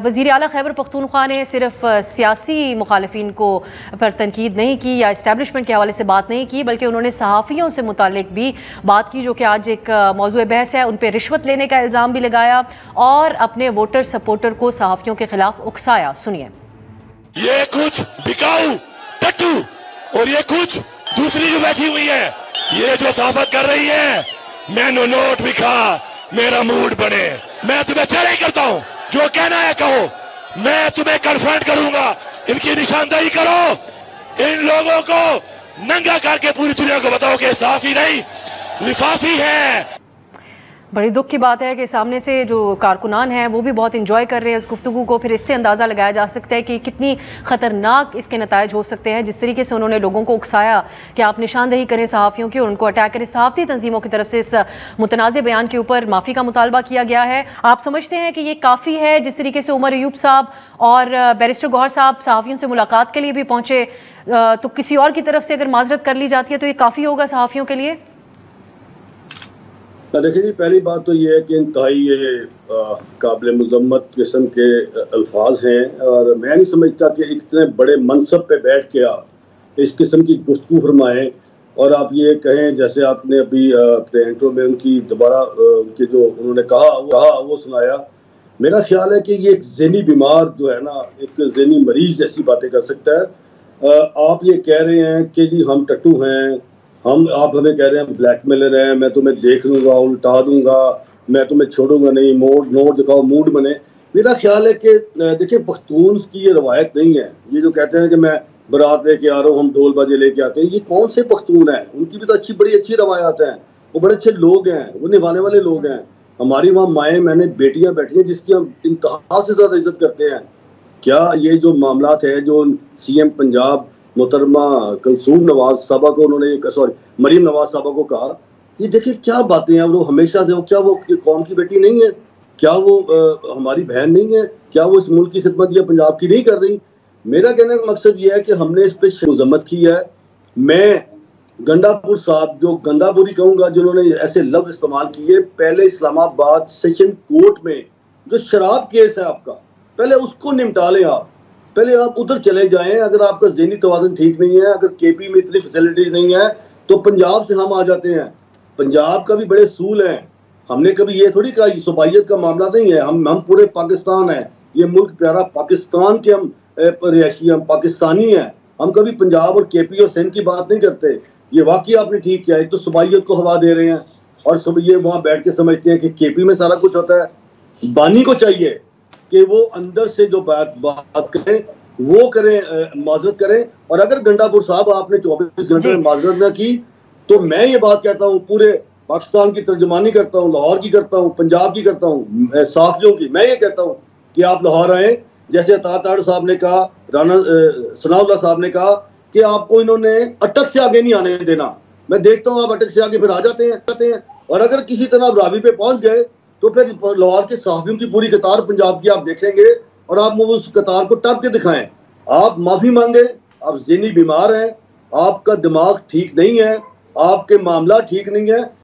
वज़ीर आला खैबर पख्तूनख्वा ने सिर्फ सियासी मुखालिफिन को पर तनकीद नहीं की या इस्टेब्लिशमेंट के हवाले से बात नहीं की, बल्कि उन्होंने सहाफ़ियों से मुतालिक भी बात की, जो कि आज एक मौजूद बहस है। उन पर रिश्वत लेने का इल्ज़ाम भी लगाया और अपने वोटर सपोर्टर को सहाफ़ियों के खिलाफ उकसाया। सुनिए। ये कुछ बिकाऊ टट्टू और ये कुछ दूसरी जो बैठी हुई है, ये जो सहाफत कर रही है, मैंने नोट भी खा, मेरा मूड बने, मैं तुम्हें चैलेंज करता हूं, जो कहना है कहो, मैं तुम्हें कन्फ्रंट करूंगा। इनकी निशानदेही करो, इन लोगों को नंगा करके पूरी दुनिया को बताओ कि साफी नहीं लिफाफी है। बड़ी दुख की बात है कि सामने से जो कारकुनान हैं वो भी बहुत इंजॉय कर रहे हैं इस गुफ्तगू को। फिर इससे अंदाज़ा लगाया जा सकता है कि कितनी ख़तरनाक इसके नतायज हो सकते हैं। जिस तरीके से उन्होंने लोगों को उकसाया कि आप निशानदेही करें सहाफ़ियों की और उनको अटैक करें, सहाफ़ती तंजीमों की तरफ से इस मुतनाज़ बयान के ऊपर माफ़ी का मुतालबा किया गया है। आप समझते हैं कि ये काफ़ी है? जिस तरीके से उमर अयूब साहब और बैरिस्टर गौहर साहब सहाफ़ियों से मुलाकात के लिए भी पहुँचे, तो किसी और की तरफ से अगर माजरत कर ली जाती है तो ये काफ़ी होगा सहाफ़ियों के लिए? देखिए जी, पहली बात तो ये है कि इंतहाई ये काबिल मज़म्मत किस्म के अल्फाज हैं और मैं नहीं समझता कि इतने बड़े मनसब पे बैठ के आप इस किस्म की गुफ्तगू फरमाएं और आप ये कहें जैसे आपने अभी अपने इंट्रो में उनकी दोबारा उनके जो उन्होंने कहा वो सुनाया। मेरा ख्याल है कि ये एक ज़हनी बीमार जो है ना, एक ज़हनी मरीज जैसी बातें कर सकता है। आप ये कह रहे हैं कि जी हम टट्टू हैं, आप हमें कह रहे हैं ब्लैकमेलर हैं, मैं तुम्हें देख लूंगा, उल्टा दूंगा, मैं तुम्हें छोड़ूंगा नहीं, नोट दिखाओ, मूड बने। मेरा ख्याल है कि देखिए पख्तून की ये रवायत नहीं है। ये जो कहते हैं कि मैं बारात लेके आ रहा हूँ, हम ढोल बाजे लेके आते हैं, ये कौन से पख्तून हैं? उनकी भी तो बड़ी अच्छी रवायात हैं, वो बड़े अच्छे लोग हैं, वो निभाने वाले लोग हैं। हमारी वहाँ माएँ मैंने बेटियाँ बैठी हैं जिसकी हम इंतहा से ज़्यादा इज्जत करते हैं। क्या ये जो मामला है, जो CM पंजाब मोहतरमा कलसूम नवाज साहबा को उन्होंने मरीम नवाज साहबा को कहा, ये देखिए क्या बातें हैं। वो हमेशा से क्या वो कौम की बेटी नहीं है? क्या वो हमारी बहन नहीं है? क्या वो इस मुल्क की खिदमत या पंजाब की नहीं कर रही? मेरा कहने का मकसद ये है कि हमने इस पर मजम्मत की है। मैं गंडापुर साहब, जो गंदापुरी कहूँगा, जिन्होंने ऐसे लफ्ज इस्तेमाल किए, पहले इस्लामाबाद सेशन कोर्ट में जो शराब केस है आपका, पहले उसको निपटा लें आप, पहले आप उधर चले जाएं। अगर आपका ज़हनी तवाज़ुन ठीक नहीं है, अगर KP में इतनी फैसिलिटीज नहीं है, तो पंजाब से हम आ जाते हैं। पंजाब का भी बड़े सूल हैं। हमने कभी ये थोड़ी कहा सूबाइयत का मामला नहीं है, हम पूरे पाकिस्तान हैं, ये मुल्क प्यारा पाकिस्तान के हम रिहायशी, हम पाकिस्तानी हैं। हम कभी पंजाब और KP और सिंध की बात नहीं करते। ये वाकई आपने ठीक किया है, तो सूबाइयत को हवा दे रहे हैं और सब ये वहाँ बैठ के समझते हैं कि KP में सारा कुछ होता है। बानी को चाहिए कि वो अंदर से जो बात करें वो करें, माजरत करें। और अगर गंडापुर साहब आपने 24 घंटे में माजरत ना की, तो मैं ये बात कहता हूँ, पूरे पाकिस्तान की तर्जुमानी करता हूँ, लाहौर की करता हूँ, पंजाब की करता हूँ, साफियों की। मैं ये कहता हूँ कि आप लाहौर आए, जैसे अताताड़ साहब ने कहा, राना सनाउल्लाह साहब ने कहा कि आपको इन्होंने अटक से आगे नहीं आने देना। मैं देखता हूँ आप अटक से आगे फिर आ जाते हैं। और अगर किसी तरह आप रावी पे पहुंच गए तो फिर लाहौर के सहाफियों की पूरी कतार पंजाब की आप देखेंगे और आप उस कतार को टप के दिखाएं। आप माफी मांगे, आप ज़हनी बीमार हैं, आपका दिमाग ठीक नहीं है, आपके मामला ठीक नहीं है।